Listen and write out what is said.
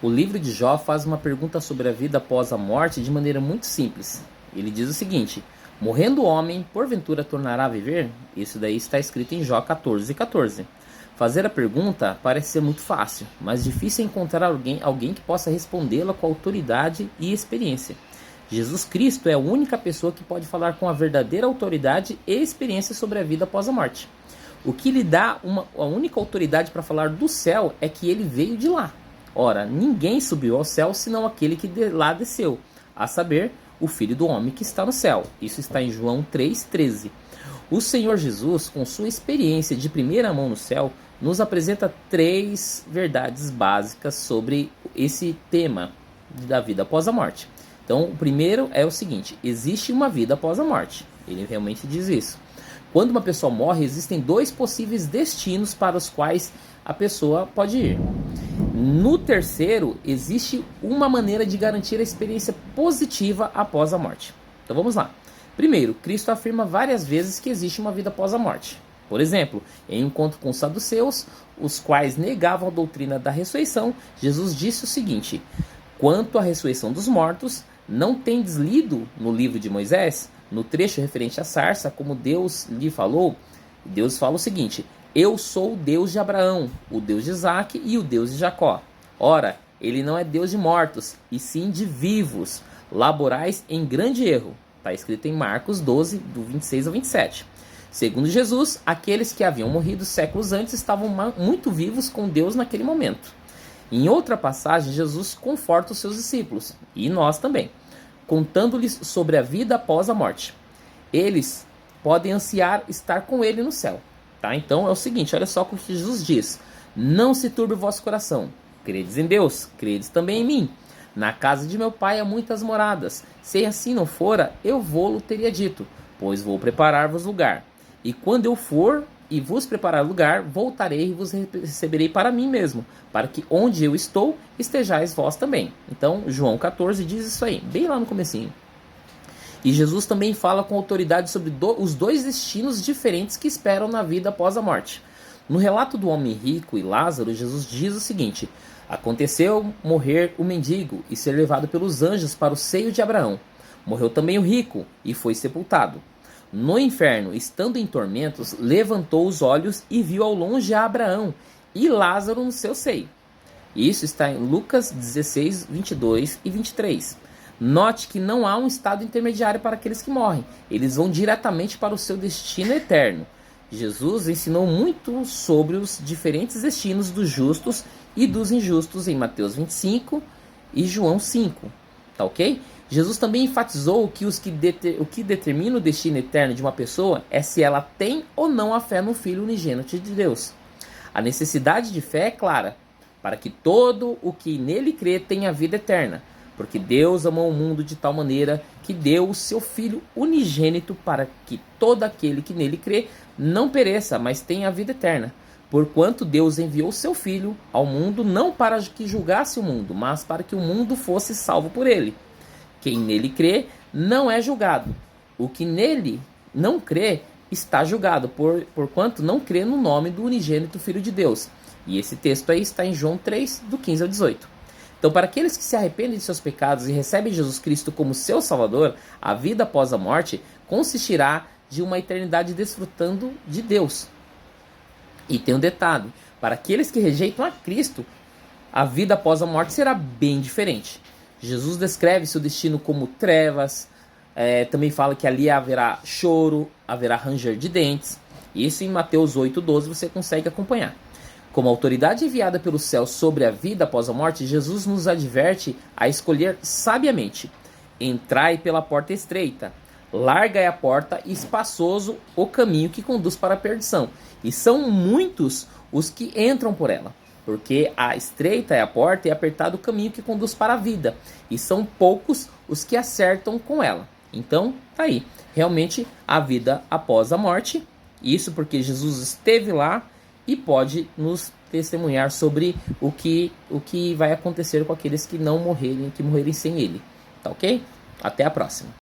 O livro de Jó faz uma pergunta sobre a vida após a morte de maneira muito simples. Ele diz o seguinte: morrendo o homem, porventura tornará a viver? Isso daí está escrito em Jó 14:14. Fazer a pergunta parece ser muito fácil, mas difícil é encontrar alguém que possa respondê-la com autoridade e experiência. Jesus Cristo é a única pessoa que pode falar com a verdadeira autoridade e experiência sobre a vida após a morte. O que lhe dá a única autoridade para falar do céu é que ele veio de lá. Ora, ninguém subiu ao céu senão aquele que de lá desceu, a saber, o Filho do Homem que está no céu. Isso está em João 3,13. O Senhor Jesus, com sua experiência de primeira mão no céu, nos apresenta 3 verdades básicas sobre esse tema da vida após a morte. Então, o primeiro é o seguinte: existe uma vida após a morte. Ele realmente diz isso. Quando uma pessoa morre, existem 2 possíveis destinos para os quais a pessoa pode ir. No terceiro, existe uma maneira de garantir a experiência positiva após a morte. Então vamos lá. Primeiro, Cristo afirma várias vezes que existe uma vida após a morte. Por exemplo, em um encontro com os saduceus, os quais negavam a doutrina da ressurreição, Jesus disse o seguinte: quanto à ressurreição dos mortos, não tendes lido no livro de Moisés, no trecho referente à sarça, como Deus lhe falou? Deus fala o seguinte: eu sou o Deus de Abraão, o Deus de Isaque e o Deus de Jacó. Ora, ele não é Deus de mortos, e sim de vivos. Laborais em grande erro. Está escrito em Marcos 12, do 26 ao 27. Segundo Jesus, aqueles que haviam morrido séculos antes estavam muito vivos com Deus naquele momento. Em outra passagem, Jesus conforta os seus discípulos, e nós também, contando-lhes sobre a vida após a morte. Eles podem ansiar estar com ele no céu. Tá? Então é o seguinte, olha só o que Jesus diz: não se turbe o vosso coração, credes em Deus, credes também em mim. Na casa de meu pai há muitas moradas, se assim não fora, eu vou-lo teria dito, pois vou preparar-vos lugar. E quando eu for e vos preparar lugar, voltarei e vos receberei para mim mesmo, para que onde eu estou, estejais vós também. Então João 14 diz isso aí, bem lá no comecinho. E Jesus também fala com autoridade sobre os 2 destinos diferentes que esperam na vida após a morte. No relato do homem rico e Lázaro, Jesus diz o seguinte: aconteceu morrer o mendigo e ser levado pelos anjos para o seio de Abraão. Morreu também o rico e foi sepultado. No inferno, estando em tormentos, levantou os olhos e viu ao longe a Abraão e Lázaro no seu seio. Isso está em Lucas 16, 22 e 23. Note que não há um estado intermediário para aqueles que morrem. Eles vão diretamente para o seu destino eterno. Jesus ensinou muito sobre os diferentes destinos dos justos e dos injustos em Mateus 25 e João 5. Tá ok? Jesus também enfatizou que o que determina o destino eterno de uma pessoa é se ela tem ou não a fé no Filho unigênito de Deus. A necessidade de fé é clara, para que todo o que nele crê tenha vida eterna. Porque Deus amou o mundo de tal maneira que deu o seu Filho unigênito para que todo aquele que nele crê não pereça, mas tenha a vida eterna. Porquanto Deus enviou o seu Filho ao mundo não para que julgasse o mundo, mas para que o mundo fosse salvo por ele. Quem nele crê não é julgado. O que nele não crê está julgado, porquanto não crê no nome do unigênito Filho de Deus. E esse texto aí está em João 3, do 15 ao 18. Então, para aqueles que se arrependem de seus pecados e recebem Jesus Cristo como seu Salvador, a vida após a morte consistirá de uma eternidade desfrutando de Deus. E tem um detalhe: para aqueles que rejeitam a Cristo, a vida após a morte será bem diferente. Jesus descreve seu destino como trevas, também fala que ali haverá choro, haverá ranger de dentes. Isso em Mateus 8,12 você consegue acompanhar. Como autoridade enviada pelo céu sobre a vida após a morte, Jesus nos adverte a escolher sabiamente. Entrai pela porta estreita, larga é a porta e espaçoso o caminho que conduz para a perdição. E são muitos os que entram por ela, porque a estreita é a porta e apertado o caminho que conduz para a vida. E são poucos os que acertam com ela. Então, tá aí. Realmente, a vida após a morte. Isso porque Jesus esteve lá e pode nos testemunhar sobre o que vai acontecer com aqueles que não morrerem, que morrerem sem ele. Tá ok? Até a próxima.